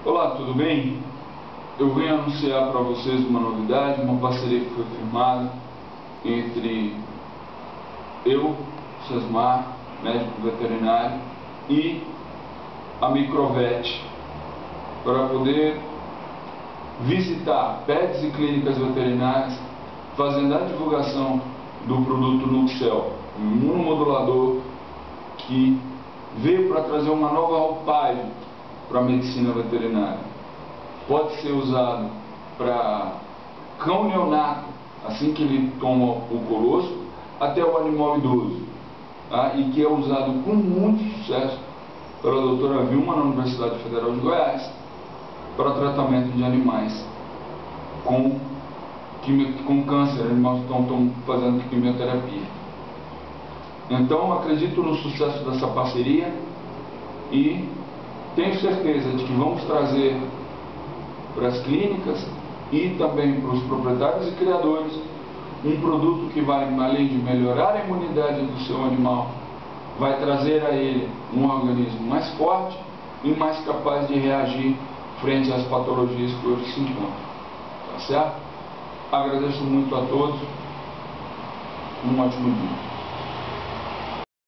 Olá, tudo bem? Eu venho anunciar para vocês uma novidade, uma parceria que foi firmada entre eu, Sesmar, médico veterinário, e a Microvet, para poder visitar pets e clínicas veterinárias, fazendo a divulgação do produto Nuxel, um imunomodulador que veio para trazer uma nova roupagem para a medicina veterinária. Pode ser usado para cão neonato, assim que ele toma o colostro, até o animal idoso, tá? E que é usado com muito sucesso pela doutora Vilma na Universidade Federal de Goiás para tratamento de animais com câncer, animais que estão fazendo quimioterapia. Então acredito no sucesso dessa parceria e tenho certeza de que vamos trazer para as clínicas e também para os proprietários e criadores um produto que vai, além de melhorar a imunidade do seu animal, vai trazer a ele um organismo mais forte e mais capaz de reagir frente às patologias que hoje se encontram. Tá certo? Agradeço muito a todos. Um ótimo dia.